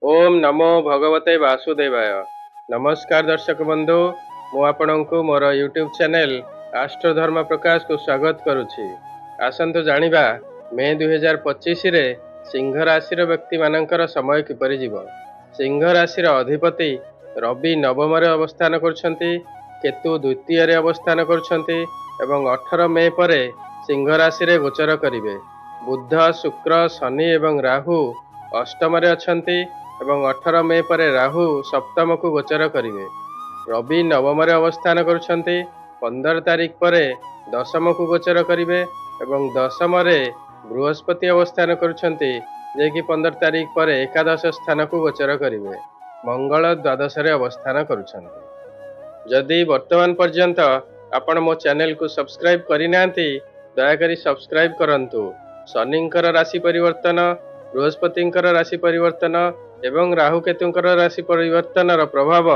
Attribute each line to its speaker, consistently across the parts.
Speaker 1: ओम नमो भगवते वासुदेवाय। नमस्कार दर्शक बंधु, मु आपणको मोर यूट्यूब चैनल आस्ट्रोधर्म प्रकाश को स्वागत करुछि। आसंतु जानिबा मे 2025 रे सिंह राशि व्यक्ति मानकर समय किपरि जीव। सिंह राशि अधिपति रवि नवम रे अवस्थान करछंती, केतु द्वितीय रे अवस्थान करछंती एवं 18 मे परे सिंह राशि रे गोचर करिवे। बुध शुक्र शनि एवं राहु अष्टम रे अछंती एवं 18 मे परे राहु सप्तम को गोचर करिवे। रवि नवम रे अवस्थान करुछंती, 15 तारिख परे दशम को गोचर करिवे एवं दशम रे बृहस्पति अवस्थान करुछंती, जे कि 15 तारिख परे एकादश स्थान को गोचर करिवे। मंगल द्वादश रे अवस्थान करुछंती। जदि वर्तमान पर्यंत आपण मो चैनल को सब्सक्राइब करिनांती, दयाकरी सब्सक्राइब करंतु। शनिंकर राशि परिवर्तन, बृहस्पतिंकर राशि परिवर्तन एवं राहु केतुंकर राशि परिवर्तन प्रभाव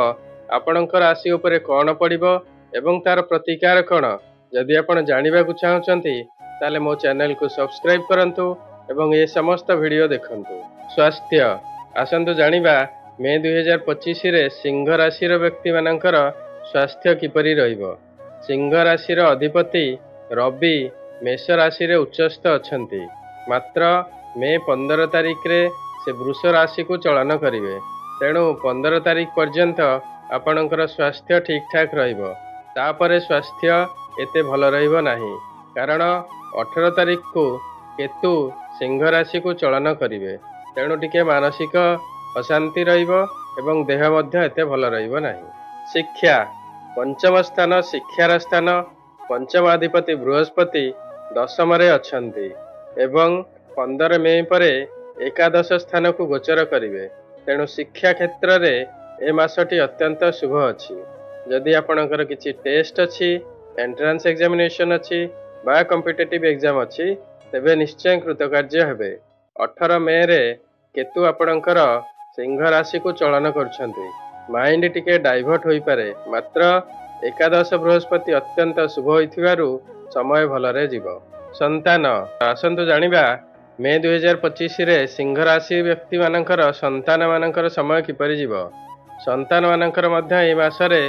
Speaker 1: आपणकर राशि उपरे कौन पड़िबो एवं तार प्रतिकार कौन, जदि आपण जानिबा को चाहउचंती ताले मो चैनल को सब्सक्राइब करंतु एवं ये समस्त वीडियो देखंतु। स्वास्थ्य आसंतु जानिबा मे 2025 रे सिंह राशि व्यक्ति मानकर स्वास्थ्य किपरि रहिबो। सिंह राशि अधिपति रवि मेष राशि रे उच्चस्थ अछंती, मात्र मे 15 तारिख रे से वृष राशि को चलन करिवे। तेणु 15 तारिख पर्यंत आपणकर स्वास्थ्य ठीक ठाक रहिबो। तापरे स्वास्थ्य एते भल रहिबो नाही, कारण 18 तारिख को केतु सिंह राशि को चलन करिवे। तेणु टिके मानसिक अशांति रहिबो एवं देह मध्य एते भल रहिबो नाही। शिक्षा पंचम स्थान शिक्षार स्थान, पंचमाधिपति बृहस्पति दशम रे अछंती एवं 15 मे परे एकादश स्थान को गोचर करिवे। तेणु शिक्षा क्षेत्र रे ए मासटी अत्यंत शुभ अछि। जदि आपणकर किछि टेस्ट अछि, एंट्रांस एग्जामिनेशन अछि बा कॉम्पिटिटिव एग्जाम अछि, तेबे निश्चय कृतकार्य हेबे। 18 मे रे केतु आपणकर सिंह राशि को चलन करछंती, माइंड टिके डाइवर्ट होई पारे, मात्र एकादश बृहस्पति अत्यंत शुभ होइथिबारु समय भलरे जीव। संतान आसंतु जानिबा मे 2025 रे सिंह राशि व्यक्ति मानकर संतान मानकर समय किपरि जीव। संतान मानकर मध्य ए मासरे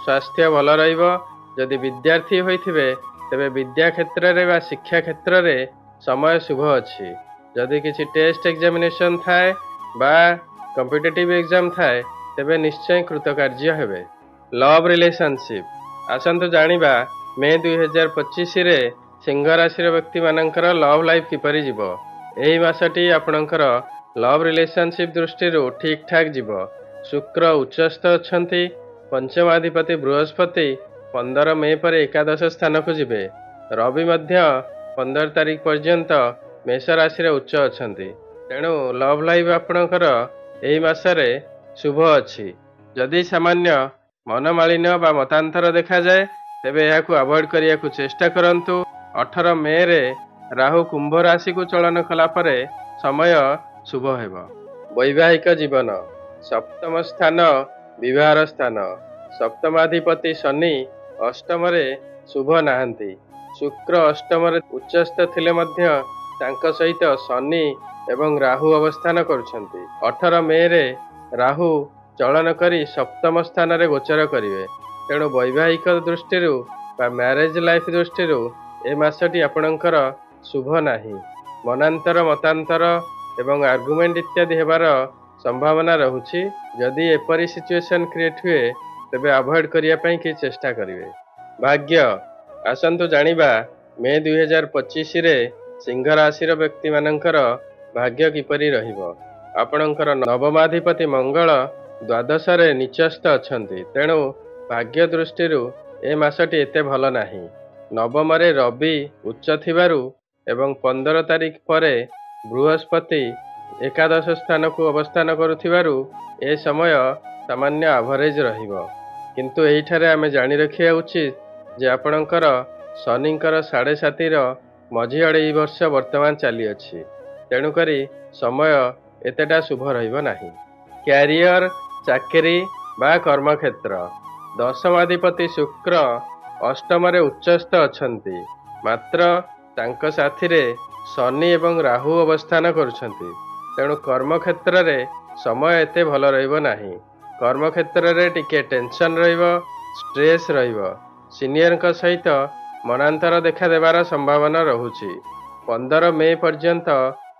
Speaker 1: स्वास्थ्य भल रहिबो। जदि विद्यार्थी होइथिबे तेबे विद्या क्षेत्र रे बा शिक्षा क्षेत्र रे समय शुभ अछि। जदि किछि टेस्ट एग्जामिनेशन थाए बा कॉम्पिटिटिव एग्जाम थाए, तेबे निश्चय कृतकार्य हेबे। लव रिलेशनशिप आसंतु जानिबा मे 2025 रे सिंह राशि व्यक्ति मानकर लव लाइफ किपरि जीव। एही मासटी आपणकर लव रिलेशनशिप दृष्टि ठीक ठाक जीव। शुक्र उच्चस्थ अछंती, पंचमाधिपति बृहस्पति 15 मे पर एकादश स्थान को जिबे। रवि मध्य 15 तारिख पर्यंत मेष राशि रे उच्च अछंती। तेणु लव लाइफ आपणकर एही मासरे शुभ अछि। जदि सामान्य मनमालिन्य बा मतांतर देखा जाए, तेबे याकु अवॉइड करिया को चेष्टा करंतु। 18 मे रे राहु कुंभ राशि को चलन कला परे समय शुभ हेबो। वैवाहिक जीवन सप्तम स्थान विवाह स्थान, सप्तमाधिपति शनि अष्टम रे शुभ नाहंती। शुक्र अष्टम रे उच्चस्थ थिले मध्य तांक सहित शनि एवं राहु अवस्थान करुछंती। 18 मे रे राहु चलन करी सप्तम स्थान रे गोचर करिवे। तेणु वैवाहिक दृष्टि बा मैरेज लाइफ दृष्टि ए मासटी आपणकर शुभ नाही। मनांतर मतांतर एवं आर्गुमेंट इत्यादि हेबार संभावना रहुछि। जदि एपरी सिचुएशन क्रिएट हुए, तेबे अवॉइड करिया पई कि चेष्टा करिवे। भाग्य आसंतु जानिबा मे 2025 रे सिंह राशि व्यक्ति मानकर भाग्य किपरि रहिबो। आपणकर नवमाधिपति मंगल द्वादश रे निचस्थ अछंती। तेणु भाग्य दृष्टि ए मासटी एते भल नाही। नवम रे रवि उच्च थिबारु एवं 15 तारिख परे बृहस्पति एकादश स्थान को अवस्थान करुथिबारु ए समय सामान्य एवरेज रहिबो। किंतु एहिठारे आमे जानि रखिया उचित जे आपणकर शनिंकर 7.5 मझी आड़े ई वर्ष वर्तमान चली अछि। तेणु करी समय एतेटा शुभ रहिबो नाही। कैरियर चाकरी बा कर्मक्षेत्र दशमाधिपति शुक्र अष्टम रे उच्चस्थ अछंती, मात्र तांक साथी रे शनि एवं राहु अवस्थान करुछंती। तेणु कर्म क्षेत्र रे समय एते भल रहिबो नाही। कर्मक्षेत्र रे टिके टेंशन रहिबो, स्ट्रेस रहिबो। सीनियर का सहित मनांतर देखा देवार संभावना रहुछि। 15 मे पर्यंत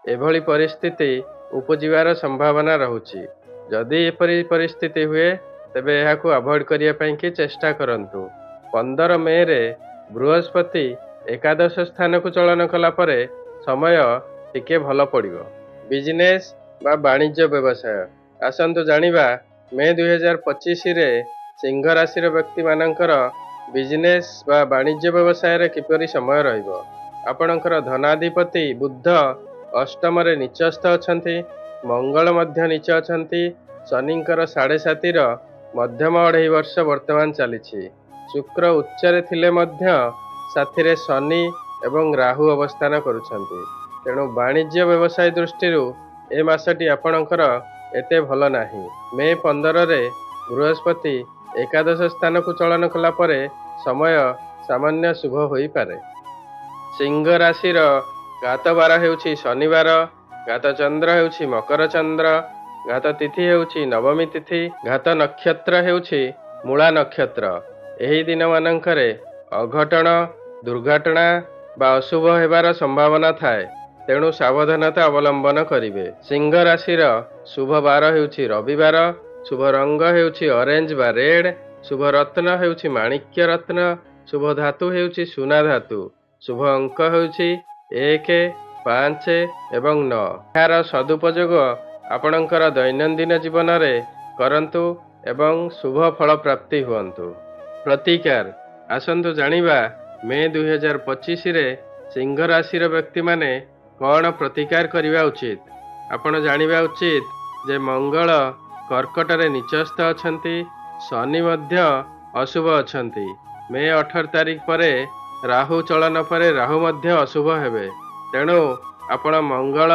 Speaker 1: एभली परिस्थिति उपजिवार संभावना रहुछि। जदि एपरि परिस्थिति हुए तेबे एहाकु अवॉइड करिया पई कि चेष्टा करंतु। 15 मे रे बृहस्पति एकादश स्थान को चलन कला परे समय टिके भल पड़िबो। बिजनेस बा वाणिज्य व्यवसाय आसंतु जानिबा मे 2025 रे सिंह राशि व्यक्ति मानकर बिजनेस बा वाणिज्य व्यवसाय रे किपरि समय रहिबो। आपणकर धनाधिपति बुध अष्टम रे नीचस्थ अछंती, मंगल मध्य नीच अछंती। शनिंकर 7.5 मध्यम 2.5 वर्ष वर्तमान चलीछि। शुक्र उच्चरे थिले मध्य साथिरे शनि एवं राहु अवस्थान करुछंती। तेणु वाणिज्य व्यवसाय दृष्टि ए मासटी आपणकर एते भल नाही। मे 15 रे बृहस्पति एकादश स्थान को चलन कला परे समय सामान्य शुभ होई पारे। सिंह राशि घात बार हेउछि शनिवार, घात चंद्र हेउछि मकर चंद्र, घात तिथि हेउछि नवमी तिथि, घात नक्षत्र हेउछि मूला नक्षत्र। एही दिन मानंकरे अघटन दुर्घटना बा अशुभ हेबार संभावना थाए। तेणु सावधानता अवलंबन करिवे। सिंह राशि शुभ बार हेउछि रविवार, शुभ रंग हेउछि ऑरेंज बा रेड, शुभ रत्न हेउछि माणिक्य रत्न, शुभ धातु हेउछि सुना धातु, शुभ अंक हेउछि 1, 5 एवं 9। यार सदुपयोग आपणकर दैनंदिन जीवन रे करंतु एवं शुभ फल प्राप्ति हुअंतु। प्रतिकार आसंतु जानिबा मे 2025 रे सिंह राशि व्यक्ति माने कौन प्रतिकार करिवा उचित। आपण जानिबा उचित जे मंगल कर्कट रे नीचस्थ अछंती, शनि मध्य अशुभ अछंती। मे 18 तारिख परे राहु चलन परे राहु मध्य अशुभ हेबे। तेणु आपण मंगल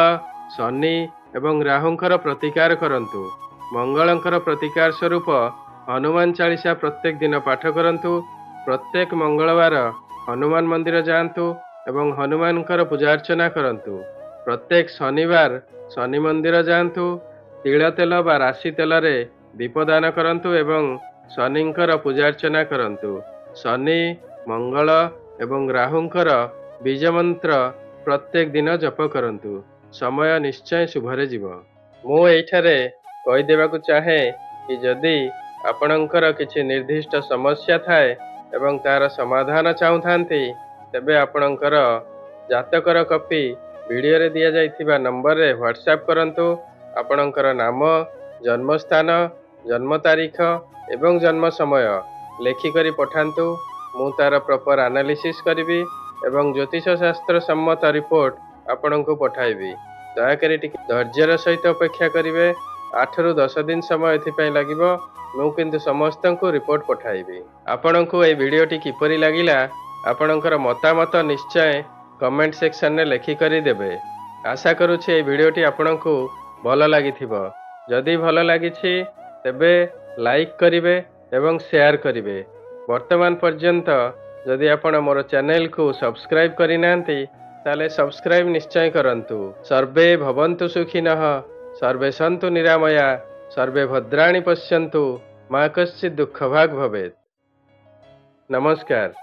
Speaker 1: शनि एवं राहुंकर प्रतिकार करंतु। मंगलंकर प्रतिकार स्वरूप हनुमान चालीसा प्रत्येक दिन पाठ करंतु। प्रत्येक मंगलवार हनुमान मंदिर जांतु एवं हनुमानकर पूजार्चना करंतु। प्रत्येक शनिवार शनि मंदिर जांतु। तिल तेल बा राशि तेल रे दीपदान करंतु एवं शनिंकर पूजार्चना करंतु। शनि मंगल एवं राहुंकर बीज मंत्र प्रत्येक दिन जप करंतु। समय निश्चय शुभरे जीव। मु एठारे कहि देबाकु चाहे कि जदि आपणकर किछि निर्दिष्ट समस्या थाए एवं तार समाधान चाहुथांती तेबे आपणकर जातकर कॉपी वीडियो रे दिया जाइथिबा नंबर रे व्हाट्सएप करंतु। आपणकर नाम, जन्मस्थान, जन्म तारीख एवं जन्म समय लेखिकरी पठांतु। मु तार प्रॉपर एनालिसिस करिवि एवं ज्योतिष शास्त्र सम्मत रिपोर्ट आपणको पठाइबि। दयाकरी टिके धैर्यर सहित अपेक्षा करिवे। 8 रु 10 दिन समय एथिपई लागिबो। मु किंतु समस्तंको रिपोर्ट पठाइबि। आपणको ए वीडियोटी किपरि लागिला आपणकर मतामत निश्चय कमेंट सेक्शन रे लेखि करी देबे। आशा करूछि ए वीडियोटी आपणको भल लागिथिबो। जदि भल लागिछि तेबे लाइक करिवे एवं शेयर करिवे। वर्तमान पर्यंत जदि आपण मोर चैनल को सब्सक्राइब करि नांती ताले सब्सक्राइब निश्चय करंतु। सर्वे भवन्तु सुखिनः, सर्वे सन्तु निरामया, सर्वे भद्राणि पश्यन्तु, मा कश्चित् दुःखभाग् भवेत्। नमस्कार।